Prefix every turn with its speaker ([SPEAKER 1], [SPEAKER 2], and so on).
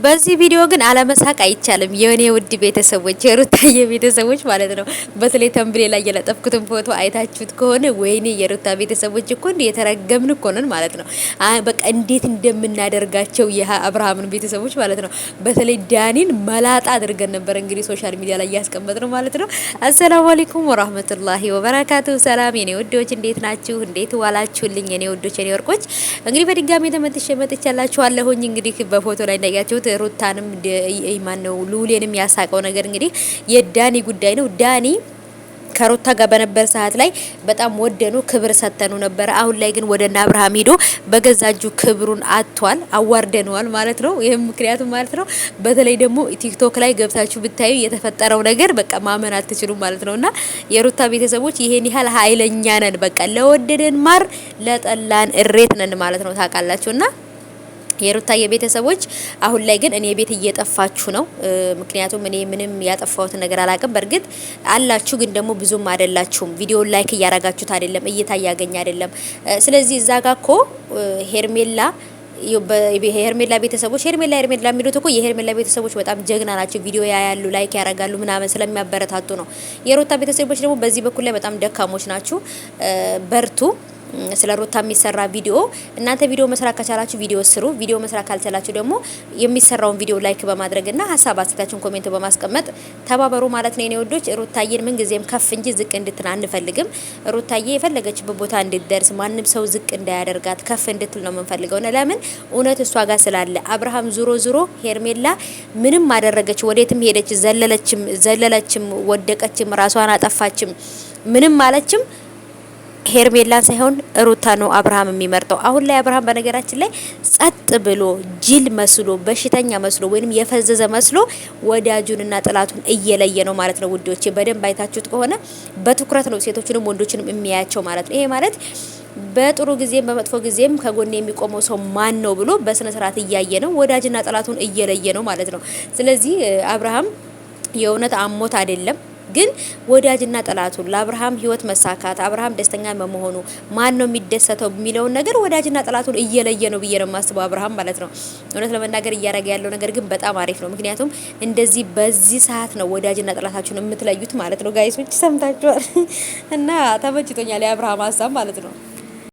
[SPEAKER 1] በዚህ ቪዲዮ ግን አለመሳቅ አይቻልም። የኔ ውድ ቤተሰቦች የሩታዬ ቤተሰቦች ማለት ነው። በተለይ ተምብሌ ላይ የለጠፍኩትን ፎቶ አይታችሁት ከሆነ ወይኔ የሩታ ቤተሰቦች እኮ እንዴ የተረገምን እኮ ነን ማለት ነው። በቃ እንዴት እንደምናደርጋቸው የአብርሃምን ቤተሰቦች ማለት ነው። በተለይ ዳኒን መላጣ አድርገን ነበር እንግዲህ ሶሻል ሚዲያ ላይ ያስቀመጥ ነው ማለት ነው። አሰላሙ አለይኩም ወራህመቱላሂ ወበረካቱ። ሰላም የኔ ውዶች እንዴት ናችሁ? እንዴት ዋላችሁልኝ? የኔ ውዶች የኔ ወርቆች እንግዲህ በድጋሚ ተመልሼ መጥቻላችኋለሁኝ። እንግዲህ በፎቶ ላይ እንዳያችሁት ሩታንም ማን ነው ሉሌንም ያሳቀው ነገር እንግዲህ የዳኒ ጉዳይ ነው። ዳኒ ከሩታ ጋር በነበር ሰዓት ላይ በጣም ወደኑ ክብር ሰተኑ ነበር። አሁን ላይ ግን ወደና አብርሃም ሄዶ በገዛጁ ክብሩን አጥቷል፣ አዋርደነዋል ማለት ነው። ይሄም ምክንያቱም ማለት ነው በተለይ ደግሞ ቲክቶክ ላይ ገብታችሁ ብታዩ የተፈጠረው ነገር በቃ ማመን አትችሉም ማለት ነውና የሩታ ቤተሰቦች ይሄን ያህል ኃይለኛ ነን፣ በቃ ለወደደን ማር ለጠላን እሬት ነን ማለት ነው ታውቃላችሁና የሩታ የቤተሰቦች አሁን ላይ ግን እኔ ቤት እየጠፋችሁ ነው። ምክንያቱም እኔ ምንም ያጠፋሁት ነገር አላቅም። በእርግጥ አላችሁ ግን ደግሞ ብዙም አይደላችሁም። ቪዲዮን ላይክ እያረጋችሁት አይደለም፣ እይታ እያገኘ አይደለም። ስለዚህ እዛ ጋር እኮ ሄርሜላ የሄርሜላ ቤተሰቦች ሄርሜላ የሚሉት እኮ የሄርሜላ ቤተሰቦች በጣም ጀግና ናቸው። ቪዲዮ ያያሉ፣ ላይክ ያረጋሉ ምናምን ስለሚያበረታቱ ነው። የሩታ ቤተሰቦች ደግሞ በዚህ በኩል ላይ በጣም ደካሞች ናችሁ። በርቱ። ስለ ሩታ የሚሰራ ቪዲዮ እናንተ ቪዲዮ መስራት ከቻላችሁ ቪዲዮ ስሩ። ቪዲዮ መስራት ካልቻላችሁ ደግሞ የሚሰራውን ቪዲዮ ላይክ በማድረግና ሀሳብ አስተያየታችሁን ኮሜንት በማስቀመጥ ተባበሩ ማለት ነው። የኔ ወዶች ሩታዬን ምን ጊዜም ከፍ እንጂ ዝቅ እንድትን አንፈልግም። ሩታዬ የፈለገችበት ቦታ እንድትደርስ ማንም ሰው ዝቅ እንዳያደርጋት ከፍ እንድትል ነው የምንፈልገው። ለምን እውነት እሷ ጋር ስላለ አብርሃም ዙሮ ሄርሜላ ምንም አደረገች፣ ወዴትም ሄደች፣ ዘለለችም፣ ወደቀችም፣ ራሷን አጠፋችም፣ ምንም ማለችም ሄርሜላን ሳይሆን ሩታ ነው አብርሃም የሚመርጠው። አሁን ላይ አብርሃም በነገራችን ላይ ጸጥ ብሎ ጅል መስሎ በሽተኛ መስሎ ወይንም የፈዘዘ መስሎ ወዳጁንና ጥላቱን እየለየ ነው ማለት ነው። ውዶቼ በደንብ አይታችሁት ከሆነ በትኩረት ነው ሴቶችንም ወንዶችንም የሚያያቸው ማለት ነው። ይሄ ማለት በጥሩ ጊዜም በመጥፎ ጊዜም ከጎን የሚቆመው ሰው ማን ነው ብሎ በስነ ስርዓት እያየ ነው፣ ወዳጅና ጥላቱን እየለየ ነው ማለት ነው። ስለዚህ አብርሃም የእውነት አሞት አይደለም ግን ወዳጅና ጠላቱን ለአብርሃም ህይወት መሳካት አብርሃም ደስተኛ በመሆኑ ማን ነው የሚደሰተው የሚለውን ነገር ወዳጅና ጠላቱን እየለየ ነው ብዬ ነው የማስበው አብርሃም ማለት ነው። እውነት ለመናገር እያረገ ያለው ነገር ግን በጣም አሪፍ ነው። ምክንያቱም እንደዚህ በዚህ ሰዓት ነው ወዳጅና ጠላታችሁን የምትለዩት ማለት ነው። ጋይሶች ሰምታችኋል እና ተመችቶኛል የአብርሃም ሀሳብ ማለት ነው።